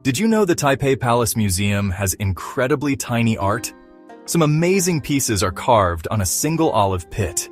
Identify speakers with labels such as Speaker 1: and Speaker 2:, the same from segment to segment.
Speaker 1: Did you know the Taipei Palace Museum has incredibly tiny art? Some amazing pieces are carved on a single olive pit.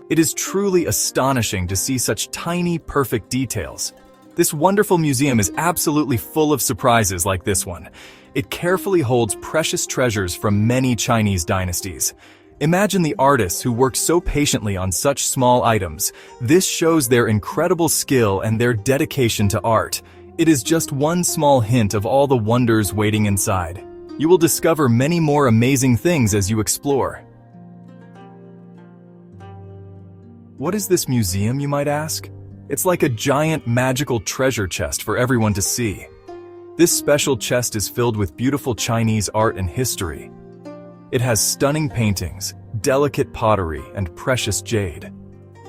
Speaker 1: It is truly astonishing to see such tiny, perfect details. This wonderful museum is absolutely full of surprises like this one. It carefully holds precious treasures from many Chinese dynasties. Imagine the artists who worked so patiently on such small items. This shows their incredible skill and their dedication to art. It is just one small hint of all the wonders waiting inside. You will discover many more amazing things as you explore. What is this museum, you might ask? It's like a giant magical treasure chest for everyone to see. This special chest is filled with beautiful Chinese art and history. It has stunning paintings, delicate pottery, and precious jade.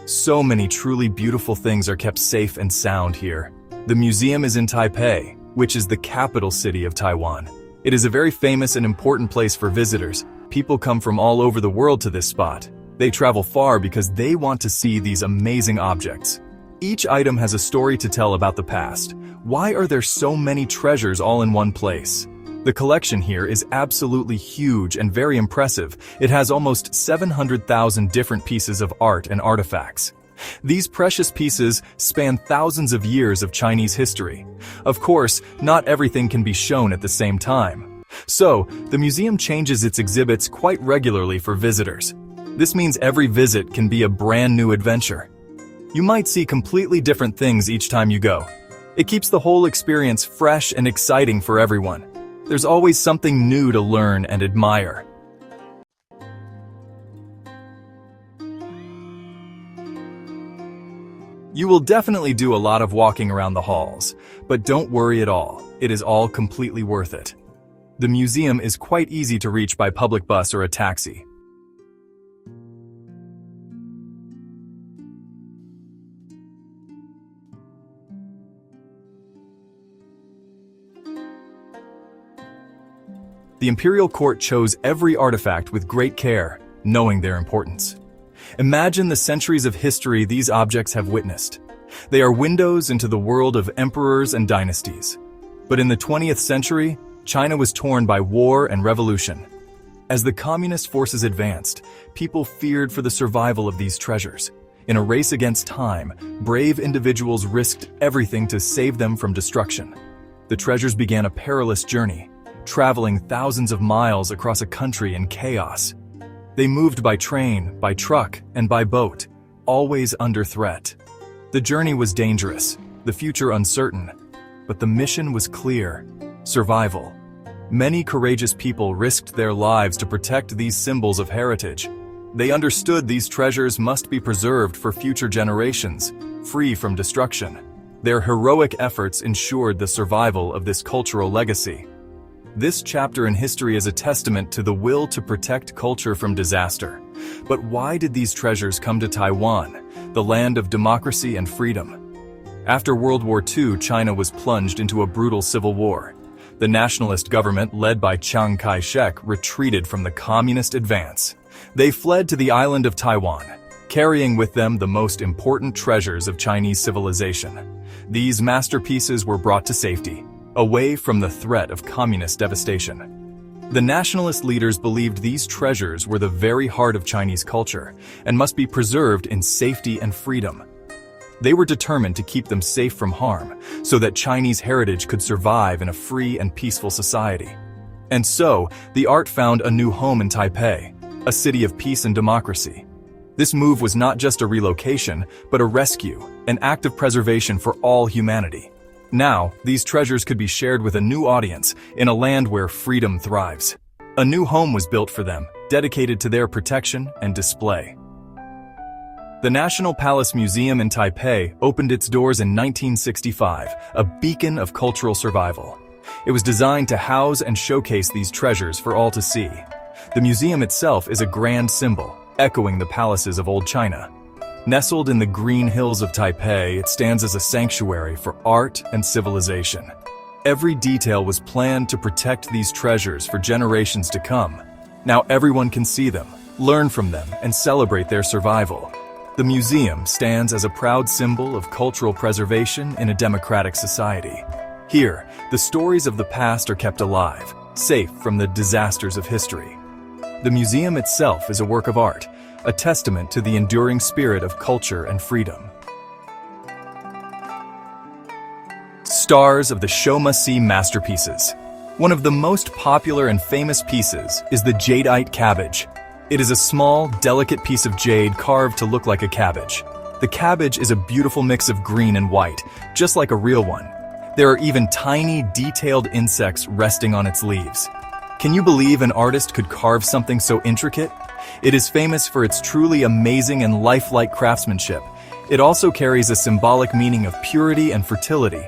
Speaker 1: So many truly beautiful things are kept safe and sound here. The museum is in Taipei, which is the capital city of Taiwan. It is a very famous and important place for visitors. People come from all over the world to this spot. They travel far because they want to see these amazing objects. Each item has a story to tell about the past. Why are there so many treasures all in one place? The collection here is absolutely huge and very impressive. It has almost 700,000 different pieces of art and artifacts. These precious pieces span thousands of years of Chinese history. Of course, not everything can be shown at the same time. So, the museum changes its exhibits quite regularly for visitors. This means every visit can be a brand new adventure. You might see completely different things each time you go. It keeps the whole experience fresh and exciting for everyone. There's always something new to learn and admire. You will definitely do a lot of walking around the halls, but don't worry at all. It is all completely worth it. The museum is quite easy to reach by public bus or a taxi. The imperial court chose every artifact with great care, knowing their importance. Imagine the centuries of history these objects have witnessed. They are windows into the world of emperors and dynasties. But in the 20th century, China was torn by war and revolution. As the communist forces advanced, people feared for the survival of these treasures. In a race against time, brave individuals risked everything to save them from destruction. The treasures began a perilous journey, traveling thousands of miles across a country in chaos. They moved by train, by truck, and by boat, always under threat. The journey was dangerous, the future uncertain, but the mission was clear: survival. Many courageous people risked their lives to protect these symbols of heritage. They understood these treasures must be preserved for future generations, free from destruction. Their heroic efforts ensured the survival of this cultural legacy. This chapter in history is a testament to the will to protect culture from disaster. But why did these treasures come to Taiwan, the land of democracy and freedom? After World War II, China was plunged into a brutal civil war. The nationalist government, led by Chiang Kai-shek, retreated from the communist advance. They fled to the island of Taiwan, carrying with them the most important treasures of Chinese civilization. These masterpieces were brought to safety, away from the threat of communist devastation. The nationalist leaders believed these treasures were the very heart of Chinese culture and must be preserved in safety and freedom. They were determined to keep them safe from harm so that Chinese heritage could survive in a free and peaceful society. And so, the art found a new home in Taipei, a city of peace and democracy. This move was not just a relocation, but a rescue, an act of preservation for all humanity. Now, these treasures could be shared with a new audience in a land where freedom thrives. A new home was built for them, dedicated to their protection and display. The National Palace Museum in Taipei opened its doors in 1965, a beacon of cultural survival. It was designed to house and showcase these treasures for all to see. The museum itself is a grand symbol, echoing the palaces of old China. Nestled in the green hills of Taipei, it stands as a sanctuary for art and civilization. Every detail was planned to protect these treasures for generations to come. Now everyone can see them, learn from them, and celebrate their survival. The museum stands as a proud symbol of cultural preservation in a democratic society. Here, the stories of the past are kept alive, safe from the disasters of history. The museum itself is a work of art, a testament to the enduring spirit of culture and freedom. Stars of the Show Must See masterpieces. One of the most popular and famous pieces is the jadeite cabbage. It is a small, delicate piece of jade carved to look like a cabbage. The cabbage is a beautiful mix of green and white, just like a real one. There are even tiny, detailed insects resting on its leaves. Can you believe an artist could carve something so intricate? It is famous for its truly amazing and lifelike craftsmanship. It also carries a symbolic meaning of purity and fertility.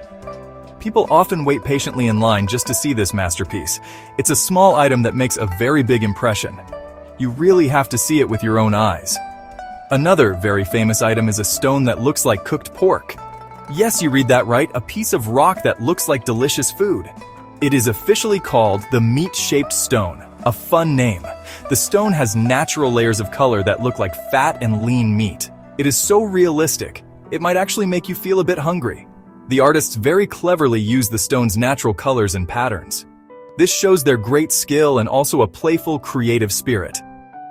Speaker 1: People often wait patiently in line just to see this masterpiece. It's a small item that makes a very big impression. You really have to see it with your own eyes. Another very famous item is a stone that looks like cooked pork. Yes, you read that right, a piece of rock that looks like delicious food. It is officially called the meat-shaped stone, a fun name. The stone has natural layers of color that look like fat and lean meat. It is so realistic, it might actually make you feel a bit hungry. The artists very cleverly use the stone's natural colors and patterns. This shows their great skill and also a playful, creative spirit.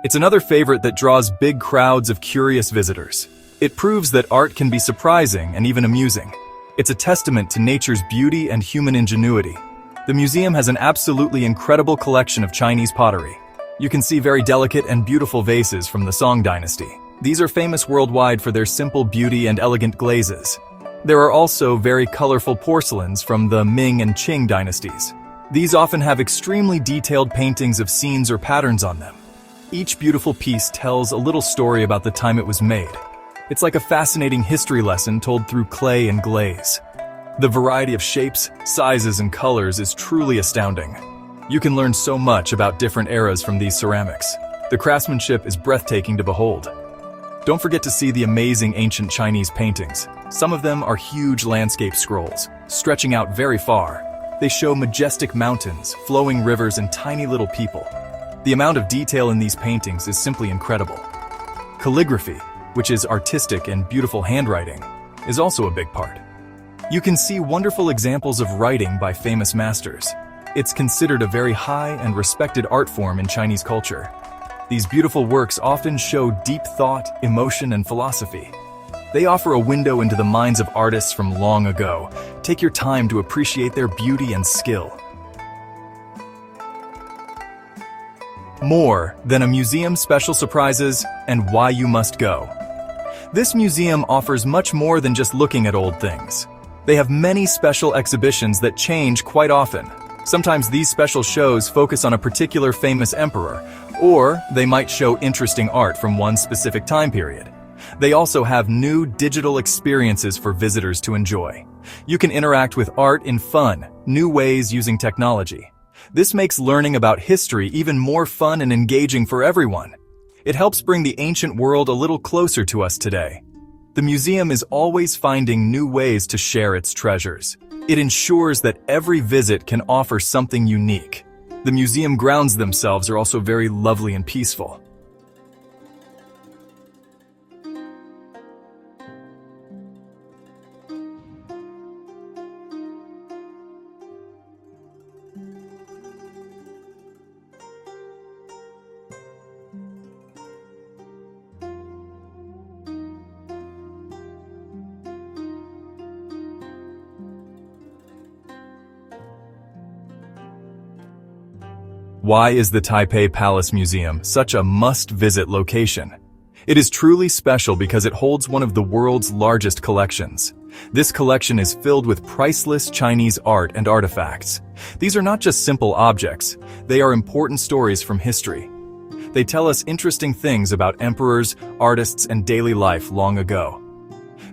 Speaker 1: It's another favorite that draws big crowds of curious visitors. It proves that art can be surprising and even amusing. It's a testament to nature's beauty and human ingenuity. The museum has an absolutely incredible collection of Chinese pottery. You can see very delicate and beautiful vases from the Song dynasty. These are famous worldwide for their simple beauty and elegant glazes. There are also very colorful porcelains from the Ming and Qing dynasties. These often have extremely detailed paintings of scenes or patterns on them. Each beautiful piece tells a little story about the time it was made. It's like a fascinating history lesson told through clay and glaze. The variety of shapes, sizes, and colors is truly astounding. You can learn so much about different eras from these ceramics. The craftsmanship is breathtaking to behold. Don't forget to see the amazing ancient Chinese paintings. Some of them are huge landscape scrolls, stretching out very far. They show majestic mountains, flowing rivers, and tiny little people. The amount of detail in these paintings is simply incredible. Calligraphy, which is artistic and beautiful handwriting, is also a big part. You can see wonderful examples of writing by famous masters. It's considered a very high and respected art form in Chinese culture. These beautiful works often show deep thought, emotion, and philosophy. They offer a window into the minds of artists from long ago. Take your time to appreciate their beauty and skill. More than a museum's special surprises and why you must go. This museum offers much more than just looking at old things. They have many special exhibitions that change quite often. Sometimes these special shows focus on a particular famous emperor, or they might show interesting art from one specific time period. They also have new digital experiences for visitors to enjoy. You can interact with art in fun, new ways using technology. This makes learning about history even more fun and engaging for everyone. It helps bring the ancient world a little closer to us today. The museum is always finding new ways to share its treasures. It ensures that every visit can offer something unique. The museum grounds themselves are also very lovely and peaceful. Why is the Taipei Palace Museum such a must-visit location? It is truly special because it holds one of the world's largest collections. This collection is filled with priceless Chinese art and artifacts. These are not just simple objects, they are important stories from history. They tell us interesting things about emperors, artists, and daily life long ago.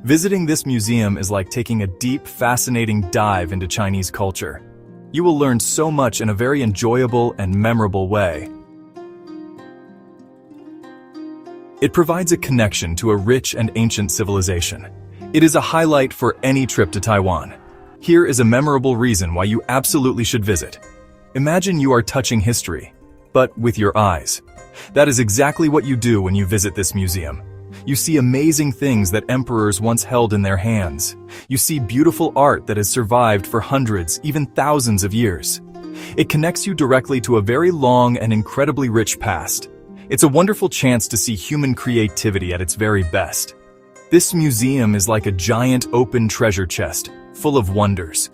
Speaker 1: Visiting this museum is like taking a deep, fascinating dive into Chinese culture. You will learn so much in a very enjoyable and memorable way. It provides a connection to a rich and ancient civilization. It is a highlight for any trip to Taiwan. Here is a memorable reason why you absolutely should visit. Imagine you are touching history, but with your eyes. That is exactly what you do when you visit this museum. You see amazing things that emperors once held in their hands. You see beautiful art that has survived for hundreds, even thousands of years. It connects you directly to a very long and incredibly rich past. It's a wonderful chance to see human creativity at its very best. This museum is like a giant open treasure chest, full of wonders.